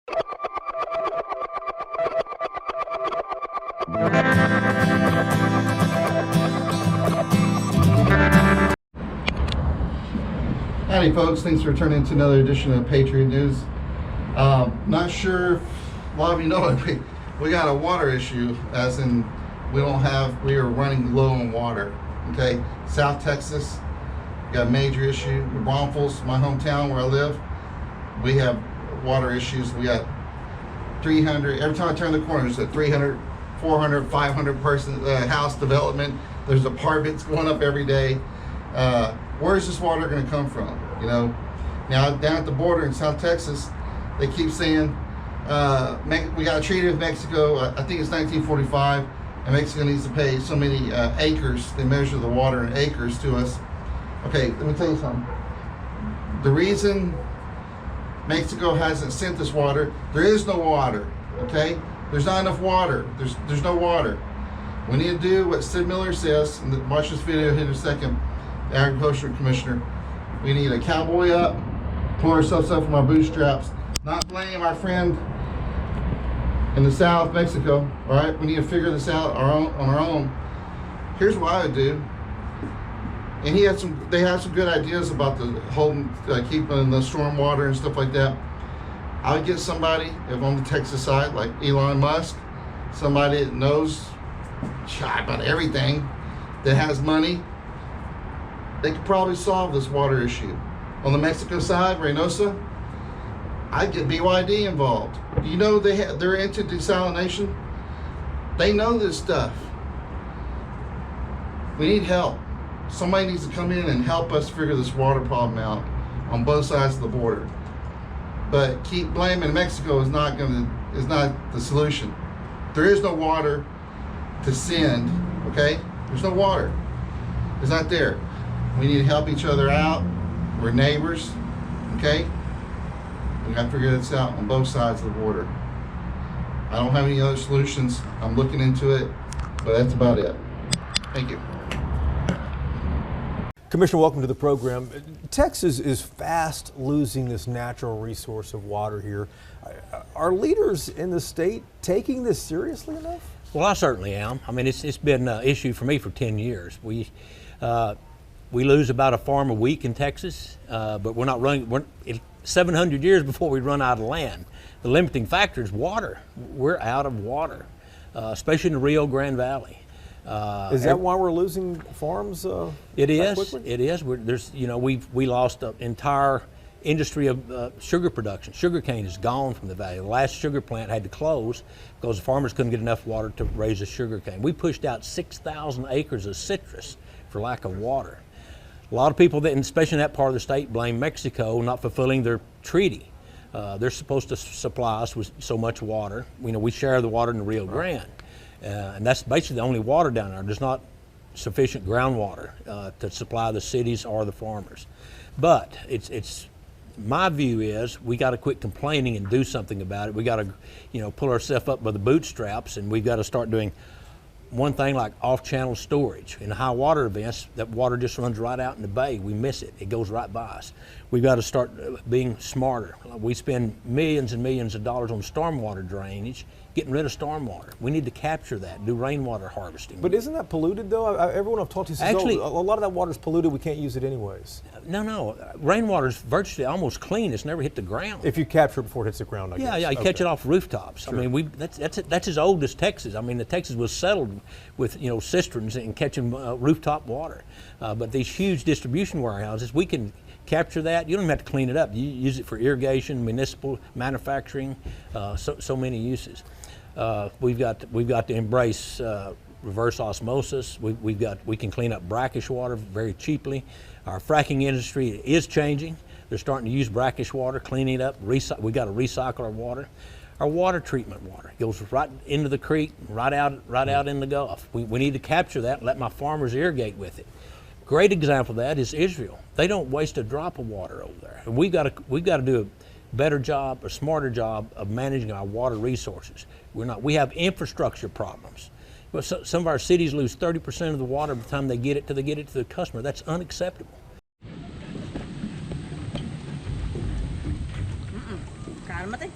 Howdy folks, thanks for turning to another edition of Patriot News. Not sure if a lot of you know it, we got a water issue, as in we are running low on water. Okay, South Texas got a major issue. New Braunfels, my hometown where I live, we have water issues. We got 300, every time I turn the corner there's a 300, 400, 500 person house development. There's apartments going up every day. Where is this water going to come from? You know, now down at the border in South Texas, they keep saying we got a treaty with Mexico. I think it's 1945, and Mexico needs to pay so many acres. They measure the water in acres to us. Okay, let me tell you something. The reason Mexico hasn't sent this water, there is no water. Okay, there's not enough water. There's no water. We need to do what Sid Miller says. And watch this video here in a second. The Agriculture Commissioner. We need a cowboy up, pull ourselves up from our bootstraps, not blame our friend in the South, Mexico. All right, we need to figure this out on our own. Here's what I would do, and they have some good ideas about the whole keeping the storm water and stuff like that. I would get somebody, if on the Texas side, like Elon Musk, somebody that knows about everything, that has money. They could probably solve this water issue. On the Mexico side, Reynosa, I'd get BYD involved. You know they're into desalination. They know this stuff. We need help. Somebody needs to come in and help us figure this water problem out on both sides of the border. But keep blaming Mexico is not the solution. There is no water to send, okay? There's no water. It's not there. We need to help each other out. We're neighbors, okay? We got to figure this out on both sides of the border. I don't have any other solutions. I'm looking into it, but that's about it. Thank you. Commissioner, welcome to the program. Texas is fast losing this natural resource of water here. Are leaders in the state taking this seriously enough? Well, I certainly am. I mean, it's been an issue for me for 10 years. We lose about a farm a week in Texas, but we're not running. We're 700 years before we run out of land. The limiting factor is water. We're out of water, especially in the Rio Grande Valley. Is that why we're losing farms? It is. Quickly? It is. We lost an entire industry of sugar production. Sugarcane is gone from the valley. The last sugar plant had to close because the farmers couldn't get enough water to raise the sugarcane. We pushed out 6,000 acres of citrus for lack of water. A lot of people, especially in that part of the state, blame Mexico not fulfilling their treaty. They're supposed to supply us with so much water. We share the water in the Rio Grande, and that's basically the only water down there. There's not sufficient groundwater to supply the cities or the farmers. But my view is we got to quit complaining and do something about it. We got to, pull ourselves up by the bootstraps, and we've got to start doing one thing like off-channel storage. In high water events, that water just runs right out in the bay. We miss it. It goes right by us. We've got to start being smarter. We spend millions and millions of dollars on stormwater drainage, getting rid of stormwater. We need to capture that, do rainwater harvesting. But isn't that polluted though? Everyone I've talked to says, actually, a lot of that water is polluted. We can't use it anyways. No. Rainwater is virtually almost clean. It's never hit the ground. If you capture it before it hits the ground, I guess. Yeah, you catch it off rooftops. Sure. I mean, that's as old as Texas. I mean, Texas was settled with cisterns and catching rooftop water. But these huge distribution warehouses, we can capture that. You don't even have to clean it up. You use it for irrigation, municipal, manufacturing, so many uses. We've got to embrace reverse osmosis. We can clean up brackish water very cheaply. Our fracking industry is changing. They're starting to use brackish water, cleaning it up. We got to recycle our water. Our water treatment water goes right into the creek, right out in the Gulf. We need to capture that and let my farmers irrigate with it. Great example of that is Israel. They don't waste a drop of water over there. And we've got to do a better job, a smarter job of managing our water resources. We have infrastructure problems. But some of our cities lose 30% of the water by the time they get it to the customer. That's unacceptable. Cálmate.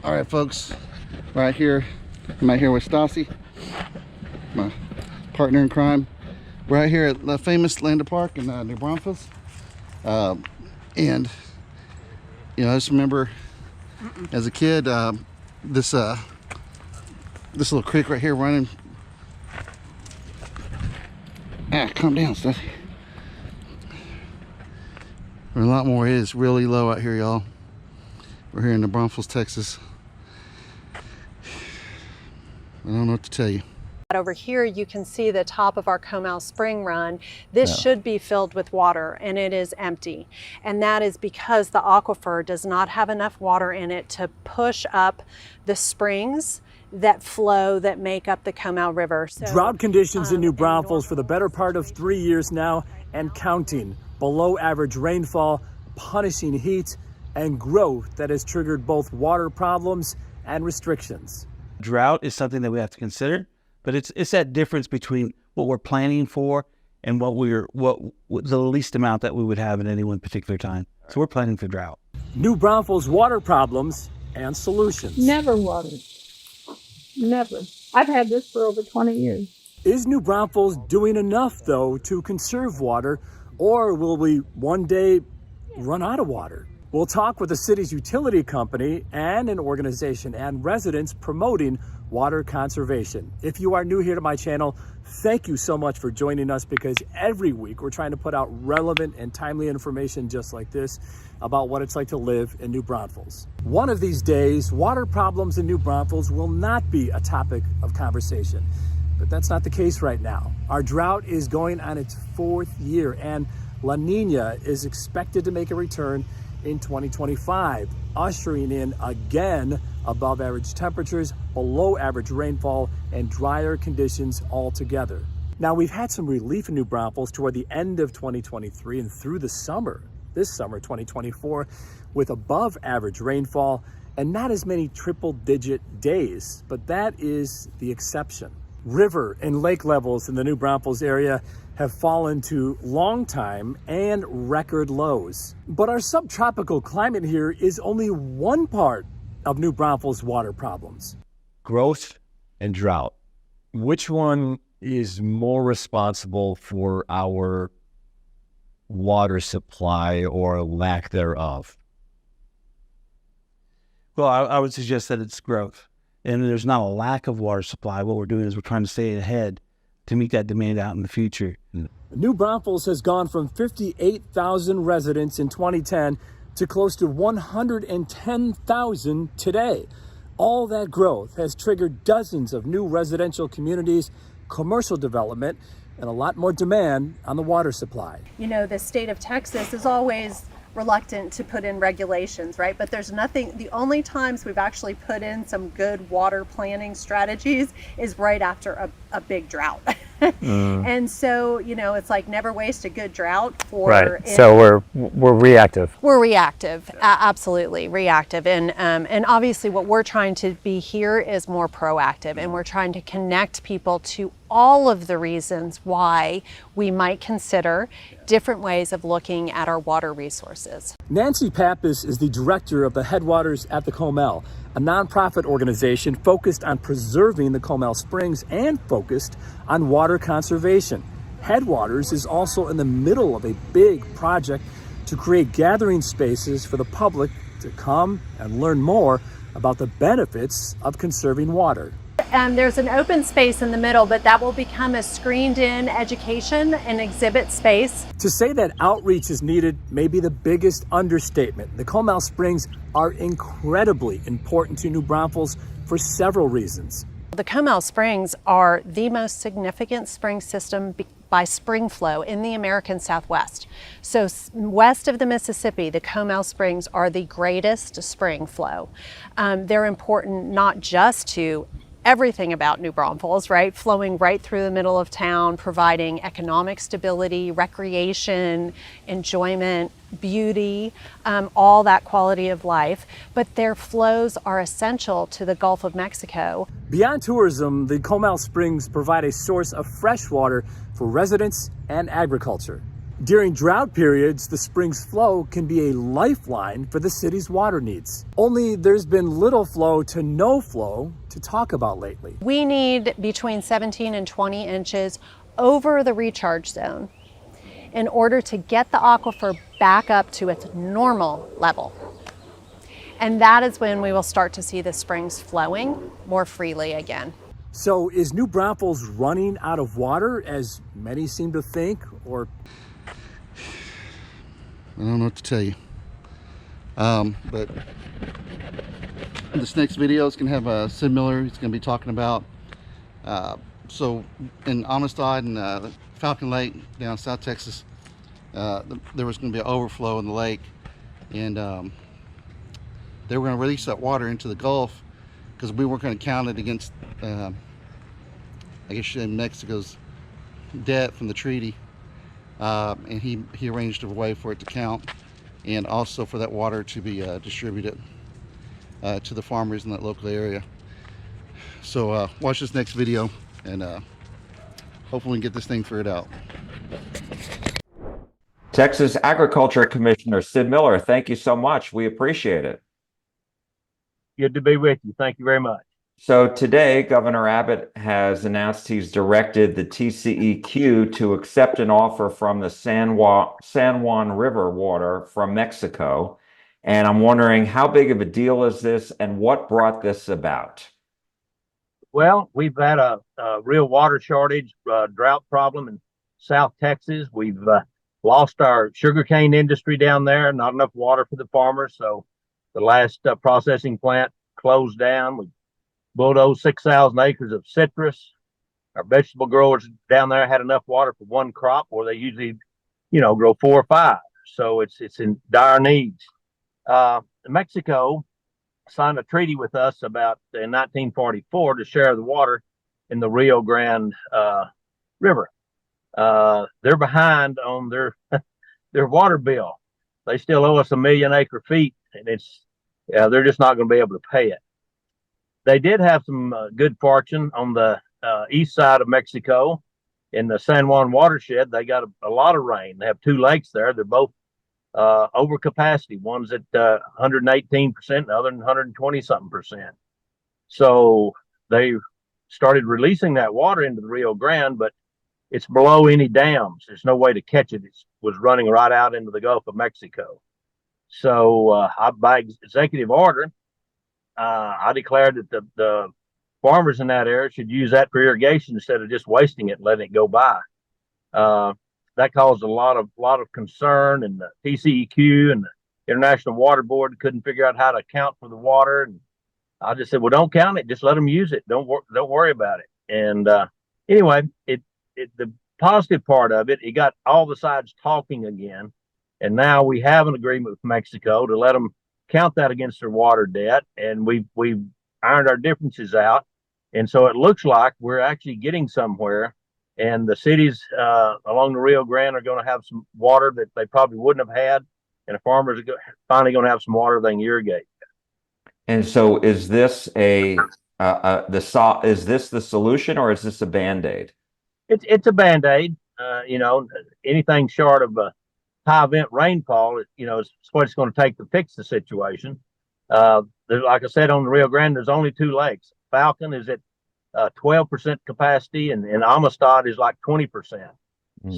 All right, folks, right here, I'm right here with Stassi, my partner in crime. We're right here at the famous Lander Park in New Braunfels. And, you know, I just remember as a kid, this little creek right here running. Calm down, Stassi. There's a lot more. It is really low out here, y'all. We're here in New Braunfels, Texas. I don't know what to tell you. Over here you can see the top of our Comal spring run. This should be filled with water, and it is empty. And that is because the aquifer does not have enough water in it to push up the springs that flow that make up the Comal River. So, drought conditions in New Braunfels for the better part of 3 years now and counting. Below average rainfall, punishing heat, and growth that has triggered both water problems and restrictions. Drought is something that we have to consider, but it's that difference between what we're planning for and what the least amount that we would have at any one particular time. So we're planning for drought. New Braunfels water problems and solutions. Never watered. Never. I've had this for over 20 years. Is New Braunfels doing enough, though, to conserve water, or will we one day run out of water? We'll talk with the city's utility company and an organization and residents promoting water conservation. If you are new here to my channel, thank you so much for joining us, because every week we're trying to put out relevant and timely information just like this about what it's like to live in New Braunfels. One of these days, water problems in New Braunfels will not be a topic of conversation, but that's not the case right now. Our drought is going on its 4th year, and La Nina is expected to make a return in 2025, ushering in again above average temperatures, below average rainfall, and drier conditions altogether. Now, we've had some relief in New Braunfels toward the end of 2023 and through the summer, this summer 2024, with above average rainfall and not as many triple-digit days, but that is the exception. River and lake levels in the New Braunfels area have fallen to long time and record lows. But our subtropical climate here is only one part of New Braunfels' water problems. Growth and drought. Which one is more responsible for our water supply or lack thereof? Well, I would suggest that it's growth. And there's not a lack of water supply. What we're doing is we're trying to stay ahead to meet that demand out in the future. New Braunfels has gone from 58,000 residents in 2010 to close to 110,000 today. All that growth has triggered dozens of new residential communities, commercial development, and a lot more demand on the water supply. you know, the state of Texas is always reluctant to put in regulations, right? But there's nothing, the only times we've actually put in some good water planning strategies is right after a big drought. And so, you know, it's like never waste a good drought for... Right, so we're reactive. We're reactive, absolutely reactive. And obviously what we're trying to be here is more proactive, and we're trying to connect people to all of the reasons why we might consider different ways of looking at our water resources. Nancy Pappas is the director of the Headwaters at the Comal, a nonprofit organization focused on preserving the Comal Springs and focused on water conservation. Headwaters is also in the middle of a big project to create gathering spaces for the public to come and learn more about the benefits of conserving water. There's an open space in the middle, but that will become a screened-in education and exhibit space. To say that outreach is needed may be the biggest understatement. The Comal Springs are incredibly important to New Braunfels for several reasons. The Comal Springs are the most significant spring system by spring flow in the American Southwest. So west of the Mississippi, the Comal Springs are the greatest spring flow. They're important not just to everything about New Braunfels, right? Flowing right through the middle of town, providing economic stability, recreation, enjoyment, beauty, all that quality of life. But their flows are essential to the Gulf of Mexico. Beyond tourism, the Comal Springs provide a source of fresh water for residents and agriculture. During drought periods, the spring's flow can be a lifeline for the city's water needs. Only there's been little flow to no flow to talk about lately. We need between 17 and 20 inches over the recharge zone in order to get the aquifer back up to its normal level. And that is when we will start to see the springs flowing more freely again. So is New Braunfels running out of water, as many seem to think, or? I don't know what to tell you. But this next video is going to have a similar. It's going to be talking about so in Amistad and Falcon Lake down South Texas, there was going to be an overflow in the lake, and they were going to release that water into the Gulf because we weren't going to count it against, I guess, Mexico's debt from the treaty. And he arranged a way for it to count, and also for that water to be distributed to the farmers in that local area. So watch this next video, and hopefully we can get this thing figured out. Texas Agriculture Commissioner Sid Miller, thank you so much. We appreciate it. Good to be with you. Thank you very much. So today, Governor Abbott has announced he's directed the TCEQ to accept an offer from the San Juan River water from Mexico. And I'm wondering, how big of a deal is this, and what brought this about? Well, we've had a real water shortage, drought problem in South Texas. We've lost our sugarcane industry down there, not enough water for the farmers. So the last processing plant closed down. We bulldozed 6,000 acres of citrus. Our vegetable growers down there had enough water for one crop, where they usually, grow 4 or 5. So it's in dire needs. Mexico signed a treaty with us about in 1944 to share the water in the Rio Grande River. They're behind on their their water bill. They still owe us 1 million acre feet, and they're just not going to be able to pay it. They did have some good fortune on the east side of Mexico in the San Juan watershed. They got a lot of rain. They have 2 lakes there. They're both over capacity. One's at 118%, the other 120-something%. So they started releasing that water into the Rio Grande, but it's below any dams. There's no way to catch it. It was running right out into the Gulf of Mexico. So by executive order, I declared that the farmers in that area should use that for irrigation instead of just wasting it and letting it go by. That caused a lot of concern, and the TCEQ and the International Water Board couldn't figure out how to account for the water. And I just said, well, don't count it. Just let them use it. Don't worry about it. And anyway, the positive part of it got all the sides talking again. And now we have an agreement with Mexico to let them count that against their water debt, and we've ironed our differences out, and so it looks like we're actually getting somewhere. And the cities along the Rio Grande are going to have some water that they probably wouldn't have had, and the farmers are finally going to have some water they can irrigate. And so, is this is this the solution, or is this a Band-Aid? It's a Band-Aid. Anything short of a high event rainfall, is what it's going to take to fix the situation. Like I said, on the Rio Grande, there's only 2 lakes. Falcon is at 12% capacity, and Amistad is like 20%.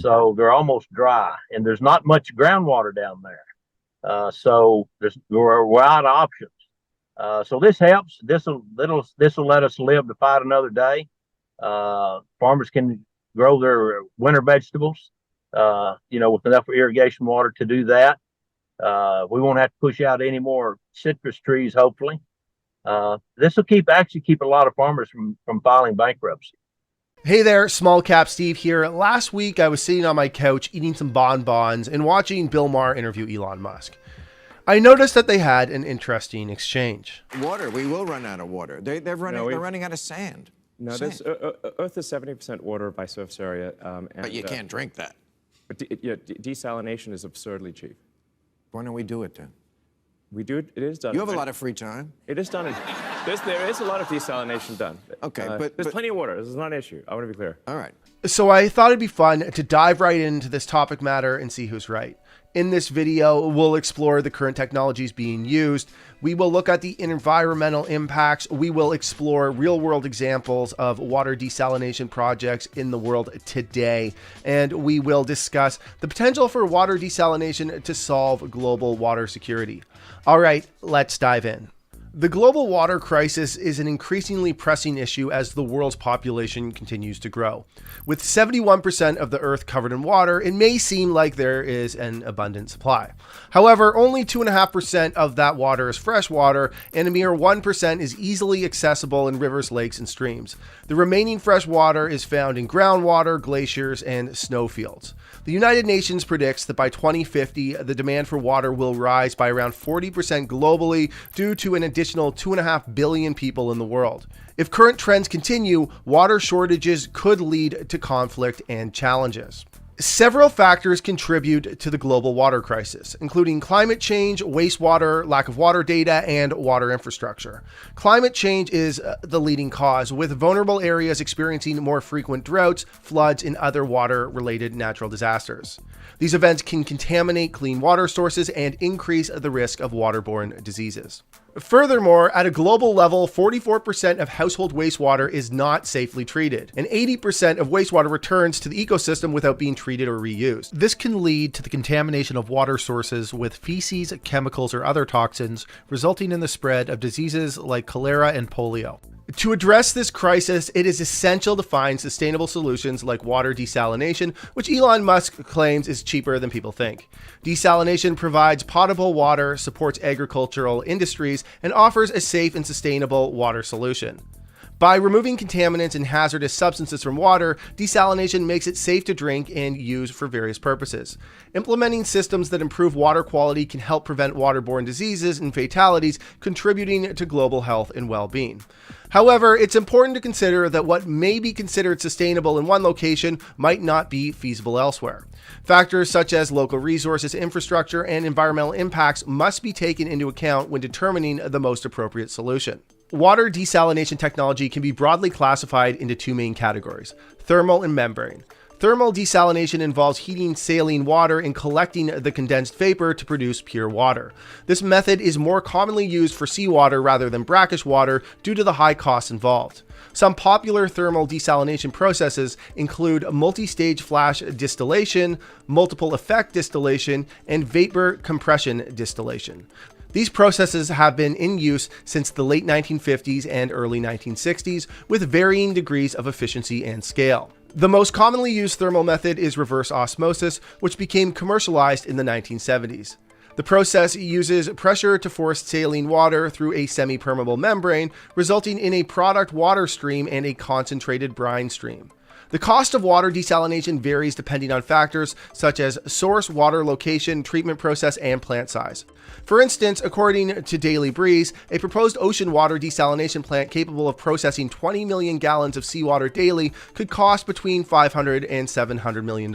So they're almost dry, and there's not much groundwater down there. So we're out of options. So this helps. This will let us live to fight another day. Farmers can grow their winter vegetables, with enough irrigation water to do that. We won't have to push out any more citrus trees, hopefully. This will keep a lot of farmers from filing bankruptcy. Hey there, Small Cap Steve here. Last week I was sitting on my couch eating some bonbons and watching Bill Maher interview Elon Musk. I noticed that they had an interesting exchange. Water, we will run out of water. They're running out of sand. No, Earth is 70% water by surface area. But you can't drink that. But desalination is absurdly cheap. Why don't we do it then? We do it. It is done. You have a lot of free time. It is done. There is a lot of desalination done. Okay, there's plenty of water. This is not an issue. I want to be clear. All right. So I thought it'd be fun to dive right into this topic matter and see who's right. In this video, we'll explore the current technologies being used. We will look at the environmental impacts. We will explore real-world examples of water desalination projects in the world today. And we will discuss the potential for water desalination to solve global water security. All right, let's dive in. The global water crisis is an increasingly pressing issue as the world's population continues to grow. With 71% of the Earth covered in water, it may seem like there is an abundant supply. However, only 2.5% of that water is fresh water, and a mere 1% is easily accessible in rivers, lakes, and streams. The remaining fresh water is found in groundwater, glaciers, and snowfields. The United Nations predicts that by 2050, the demand for water will rise by around 40% globally due to an additional 2.5 billion people in the world. If current trends continue, water shortages could lead to conflict and challenges. Several factors contribute to the global water crisis, including climate change, wastewater, lack of water data, and water infrastructure. Climate change is the leading cause, with vulnerable areas experiencing more frequent droughts, floods, and other water-related natural disasters. These events can contaminate clean water sources and increase the risk of waterborne diseases. Furthermore, at a global level, 44% of household wastewater is not safely treated, and 80% of wastewater returns to the ecosystem without being treated or reused. This can lead to the contamination of water sources with feces, chemicals, or other toxins, resulting in the spread of diseases like cholera and polio. To address this crisis, it is essential to find sustainable solutions like water desalination, which Elon Musk claims is cheaper than people think. Desalination provides potable water, supports agricultural industries, and offers a safe and sustainable water solution. By removing contaminants and hazardous substances from water, desalination makes it safe to drink and use for various purposes. Implementing systems that improve water quality can help prevent waterborne diseases and fatalities, contributing to global health and well-being. However, it's important to consider that what may be considered sustainable in one location might not be feasible elsewhere. Factors such as local resources, infrastructure, and environmental impacts must be taken into account when determining the most appropriate solution. Water desalination technology can be broadly classified into two main categories: thermal and membrane. Thermal desalination involves heating saline water and collecting the condensed vapor to produce pure water. This method is more commonly used for seawater rather than brackish water due to the high costs involved. Some popular thermal desalination processes include multi-stage flash distillation, multiple effect distillation, and vapor compression distillation. These processes have been in use since the late 1950s and early 1960s, with varying degrees of efficiency and scale. The most commonly used thermal method is reverse osmosis, which became commercialized in the 1970s. The process uses pressure to force saline water through a semi-permeable membrane, resulting in a product water stream and a concentrated brine stream. The cost of water desalination varies depending on factors such as source, water location, treatment process, and plant size. For instance, according to Daily Breeze, a proposed ocean water desalination plant capable of processing 20 million gallons of seawater daily could cost between $500 and $700 million.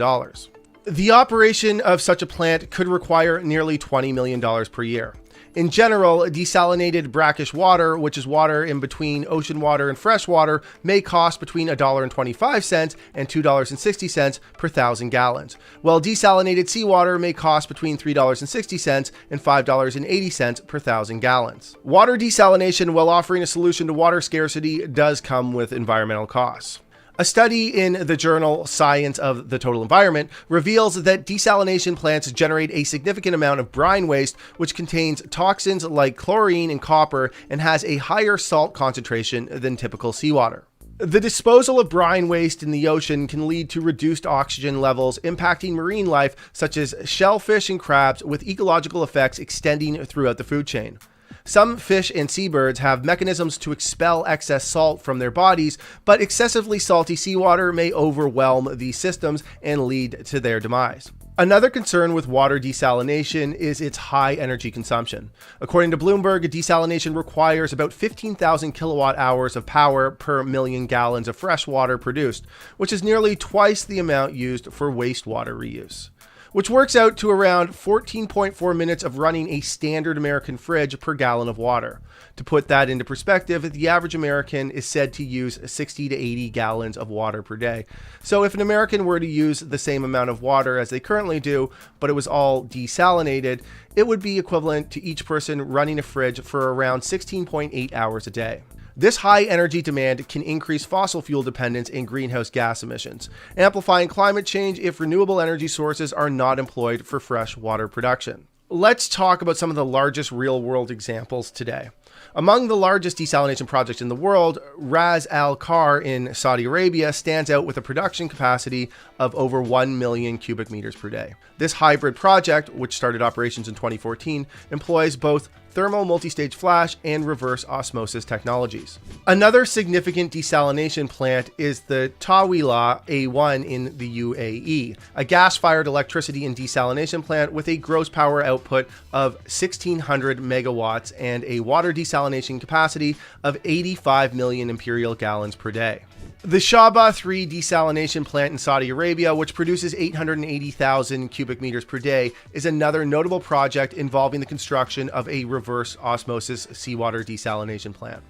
The operation of such a plant could require nearly $20 million per year. In general, desalinated brackish water, which is water in between ocean water and fresh water, may cost between $1.25 and $2.60 per 1,000 gallons, while desalinated seawater may cost between $3.60 and $5.80 per 1,000 gallons. Water desalination, while offering a solution to water scarcity, does come with environmental costs. A study in the journal Science of the Total Environment reveals that desalination plants generate a significant amount of brine waste, which contains toxins like chlorine and copper and has a higher salt concentration than typical seawater. The disposal of brine waste in the ocean can lead to reduced oxygen levels, impacting marine life such as shellfish and crabs, with ecological effects extending throughout the food chain. Some fish and seabirds have mechanisms to expel excess salt from their bodies, but excessively salty seawater may overwhelm these systems and lead to their demise. Another concern with water desalination is its high energy consumption. According to Bloomberg, desalination requires about 15,000 kilowatt hours of power per million gallons of fresh water produced, which is nearly twice the amount used for wastewater reuse, which works out to around 14.4 minutes of running a standard American fridge per gallon of water. To put that into perspective, the average American is said to use 60 to 80 gallons of water per day. So if an American were to use the same amount of water as they currently do, but it was all desalinated, it would be equivalent to each person running a fridge for around 16.8 hours a day. This high energy demand can increase fossil fuel dependence and greenhouse gas emissions, amplifying climate change if renewable energy sources are not employed for fresh water production. Let's talk about some of the largest real-world examples today. Among the largest desalination projects in the world, Ras Al Khair in Saudi Arabia stands out with a production capacity of over 1 million cubic meters per day. This hybrid project, which started operations in 2014, employs both thermal multi-stage flash and reverse osmosis technologies. Another significant desalination plant is the Taweelah A1 in the UAE, a gas-fired electricity and desalination plant with a gross power output of 1,600 megawatts and a water desalination capacity of 85 million imperial gallons per day. The Shaba 3 desalination plant in Saudi Arabia, which produces 880,000 cubic meters per day, is another notable project involving the construction of a reverse osmosis seawater desalination plant.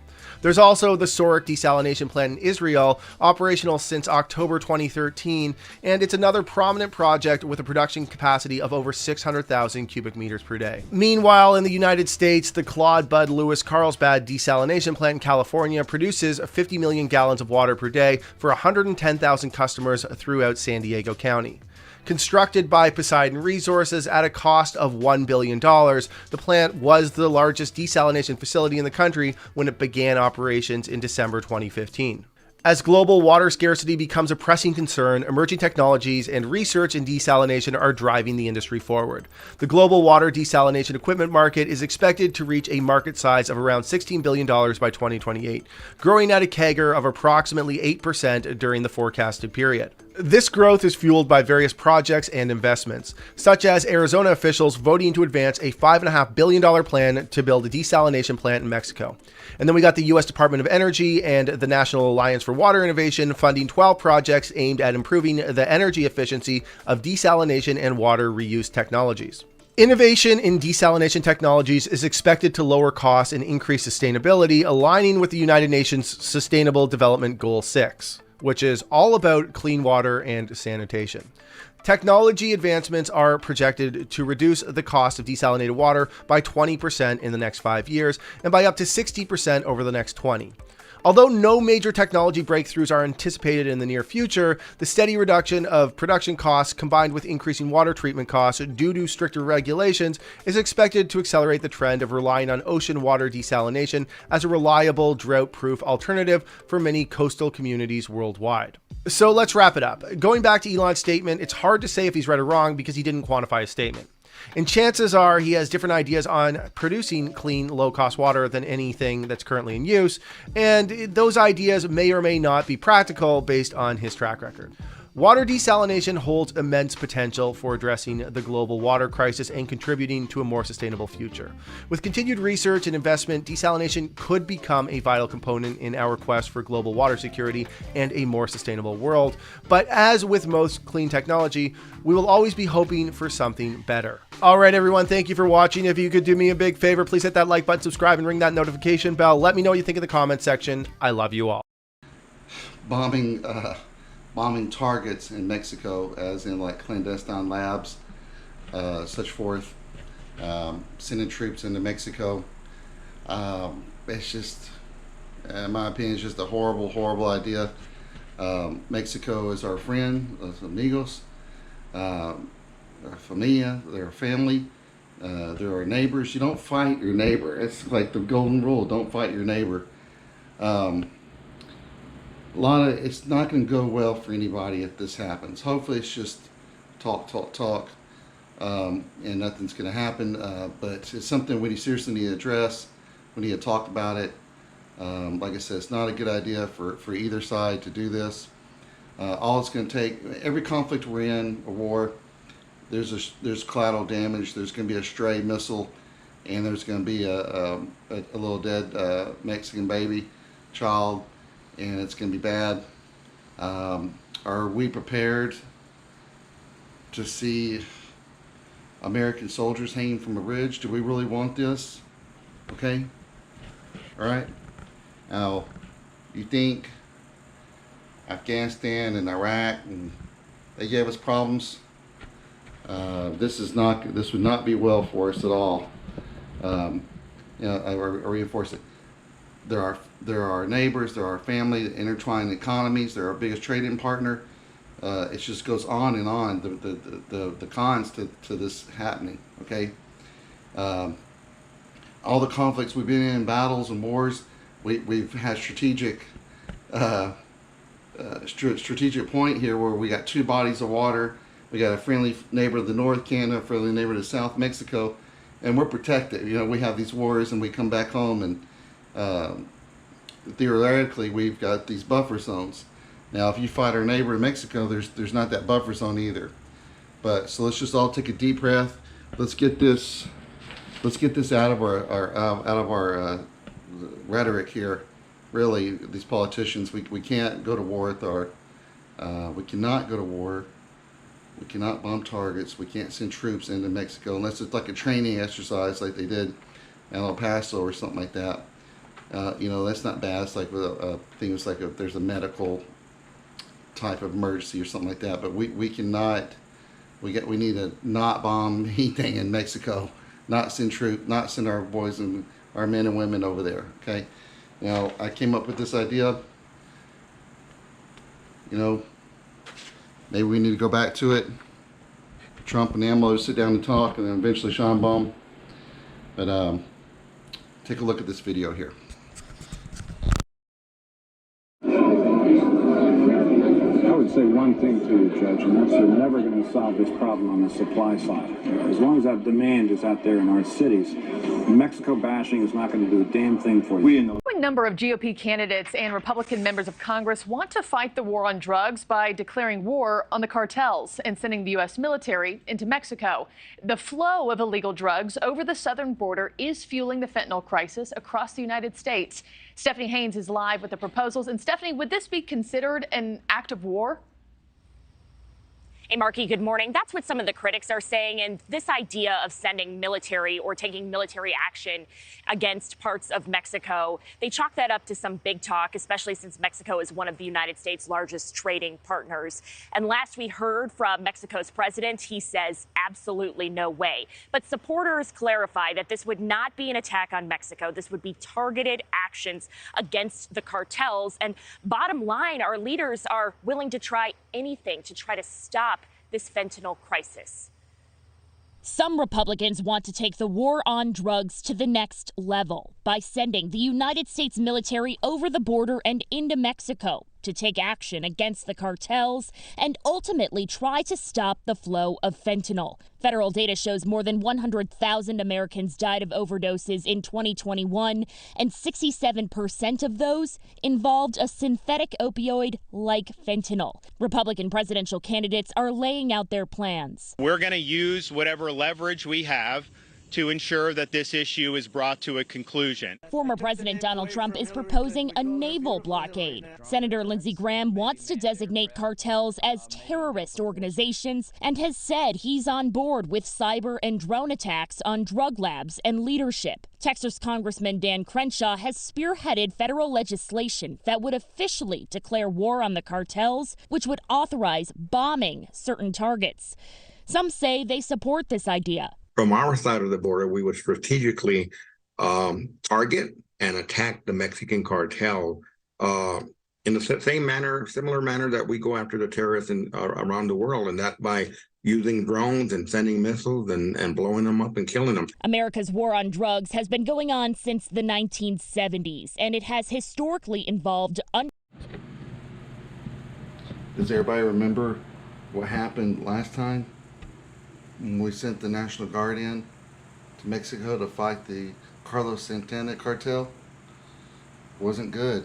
There's also the Sorek desalination plant in Israel, operational since October 2013, and it's another prominent project with a production capacity of over 600,000 cubic meters per day. Meanwhile, in the United States, the Claude Bud Lewis Carlsbad desalination plant in California produces 50 million gallons of water per day for 110,000 customers throughout San Diego County. Constructed by Poseidon Resources at a cost of $1 billion, the plant was the largest desalination facility in the country when it began operations in December 2015. As global water scarcity becomes a pressing concern, emerging technologies and research in desalination are driving the industry forward. The global water desalination equipment market is expected to reach a market size of around $16 billion by 2028, growing at a CAGR of approximately 8% during the forecasted period. This growth is fueled by various projects and investments, such as Arizona officials voting to advance a $5.5 billion plan to build a desalination plant in Mexico. And then we got the U.S. Department of Energy and the National Alliance for Water Innovation funding 12 projects aimed at improving the energy efficiency of desalination and water reuse technologies. Innovation in desalination technologies is expected to lower costs and increase sustainability, aligning with the United Nations Sustainable Development Goal 6. Which is all about clean water and sanitation. Technology advancements are projected to reduce the cost of desalinated water by 20% in the next 5 years and by up to 60% over the next 20. Although no major technology breakthroughs are anticipated in the near future, the steady reduction of production costs combined with increasing water treatment costs due to stricter regulations is expected to accelerate the trend of relying on ocean water desalination as a reliable, drought-proof alternative for many coastal communities worldwide. So let's wrap it up. Going back to Elon's statement, it's hard to say if he's right or wrong because he didn't quantify his statement. And chances are he has different ideas on producing clean, low-cost water than anything that's currently in use, and those ideas may or may not be practical based on his track record. Water desalination holds immense potential for addressing the global water crisis and contributing to a more sustainable future. With continued research and investment, desalination could become a vital component in our quest for global water security and a more sustainable world. But as with most clean technology, we will always be hoping for something better. All right, everyone, thank you for watching. If you could do me a big favor, please hit that like button, subscribe, and ring that notification bell. Let me know what you think in the comment section. I love you all. Bombing targets in Mexico, as in like clandestine labs, such forth, sending troops into Mexico. It's just, in my opinion, it's just a horrible, horrible idea. Mexico is our friend, los amigos, our familia, they're family, they're our neighbors. You don't fight your neighbor. It's like the golden rule, don't fight your neighbor. It's not going to go well for anybody if this happens. Hopefully it's just talk, and nothing's going to happen. But it's something we seriously need to address. We need to talk about it. Like I said, it's not a good idea for either side to do this. All it's going to take, every conflict we're in, a war, there's collateral damage. There's going to be a stray missile, and there's going to be a little dead Mexican baby child, and it's going to be bad. Are we prepared to see American soldiers hanging from a bridge? Do we really want this? Okay. All right. Now, you think Afghanistan and Iraq, and they gave us problems. This would not be well for us at all. You know, I reinforce it. There are our neighbors, there are our family, intertwined economies. They're our biggest trading partner. It just goes on and on. The cons to this happening. Okay. All the conflicts we've been in, battles and wars, we've had strategic point here where we got two bodies of water. We got a friendly neighbor to the north, Canada, a friendly neighbor to south, Mexico, and we're protected. You know, we have these wars and we come back home, and theoretically we've got these buffer zones. Now, if you fight our neighbor in Mexico, there's not that buffer zone either. But so let's just all take a deep breath. Let's get this out of our rhetoric here. Really, these politicians, we can't go to war with our, we cannot go to war. We cannot bomb targets. We can't send troops into Mexico unless it's like a training exercise like they did in El Paso or something like that. You know, that's not bad. It's like a thing. It's like if there's a medical type of emergency or something like that. But we cannot. We need to not bomb anything in Mexico. Not send troops. Not send our boys and our men and women over there. Okay. Now, I came up with this idea. You know, maybe we need to go back to it. Trump and AMLO sit down and talk, and then eventually Scheinbaum. But take a look at this video here. I would say one thing to you, Judge, and that's you're never going to solve this problem on the supply side. As long as that demand is out there in our cities, Mexico bashing is not going to do a damn thing for you. A number of GOP candidates and Republican members of Congress want to fight the war on drugs by declaring war on the cartels and sending the U.S. military into Mexico. The flow of illegal drugs over the southern border is fueling the fentanyl crisis across the United States. Stephanie Haynes is live with the proposals. And Stephanie, would this be considered an act of war? Hey, Marky, good morning. That's what some of the critics are saying. And this idea of sending military or taking military action against parts of Mexico, they chalk that up to some big talk, especially since Mexico is one of the United States' largest trading partners. And last we heard from Mexico's president, he says absolutely no way. But supporters clarify that this would not be an attack on Mexico. This would be targeted actions against the cartels. And bottom line, our leaders are willing to try anything to try to stop this fentanyl crisis. Some Republicans want to take the war on drugs to the next level by sending the United States military over the border and into Mexico to take action against the cartels and ultimately try to stop the flow of fentanyl. Federal data shows more than 100,000 Americans died of overdoses in 2021, and 67% of those involved a synthetic opioid like fentanyl. Republican presidential candidates are laying out their plans. We're going to use whatever leverage we have to ensure that this issue is brought to a conclusion. Former President Donald Trump is proposing a naval blockade. Senator Lindsey Graham wants to designate cartels as terrorist organizations and has said he's on board with cyber and drone attacks on drug labs and leadership. Texas Congressman Dan Crenshaw has spearheaded federal legislation that would officially declare war on the cartels, which would authorize bombing certain targets. Some say they support this idea. From our side of the border, we would strategically target and attack the Mexican cartel in the same manner, similar manner that we go after the terrorists around the world, and that by using drones and sending missiles and blowing them up and killing them. America's war on drugs has been going on since the 1970s, and it has historically involved... Does everybody remember what happened last time? When we sent the National Guard in to Mexico to fight the Carlos Santana cartel wasn't good.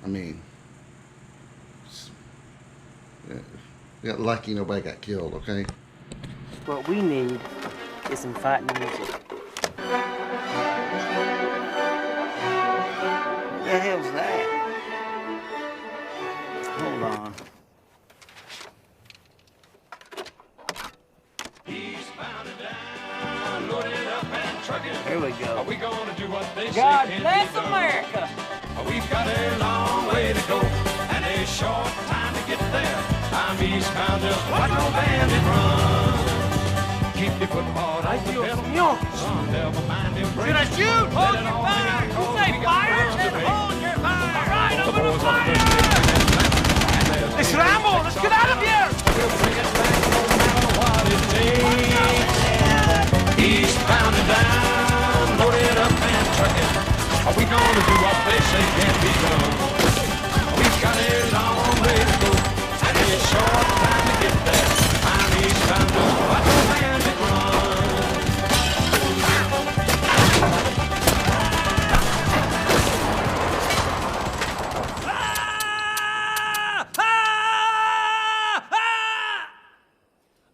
I mean, yeah, lucky nobody got killed, okay? What we need is some fighting music. What the hell's that? Hold on. Here we go. God bless America. We've got a long way to go and a short time to get there. I'm eastbound, just watch no bandit run. Keep your foot hard on the pedal. Son, never mind him. Should I shoot? Hold your fire. You say fire? Then hold your fire. All right, open the fire. It's Rambo. Let's get out of here. We'll bring it back no matter what it takes. Eastbound and down, loaded up and trucking. Are we gonna do what they say can't be done? We've got a long way to go and a short time to get there. I'm eastbound, just watch the bandit run.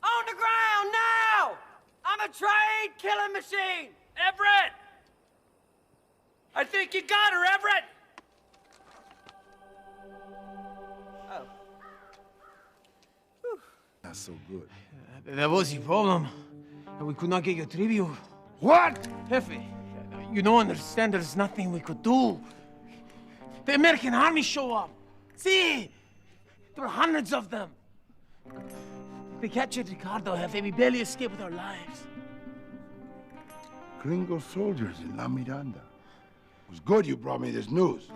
On the ground now! I'm a trained killing machine! Everett! I think you got her, Everett! Oh. Not so good. That was the problem. We could not get your tribute. What? Jefe, you don't understand. There's nothing we could do. The American army show up. See? There were hundreds of them. They captured Ricardo, Jefe. We barely escaped with our lives. Gringo soldiers in La Miranda. It was good you brought me this news.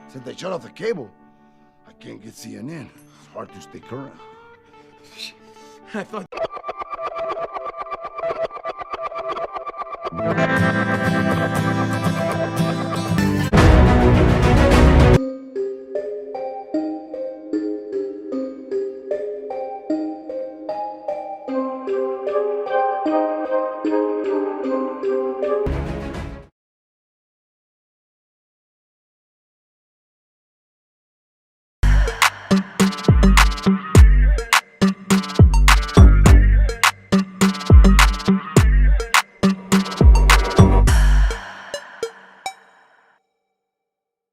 Said they shut off the cable. I can't get CNN. It's hard to stay current. I thought...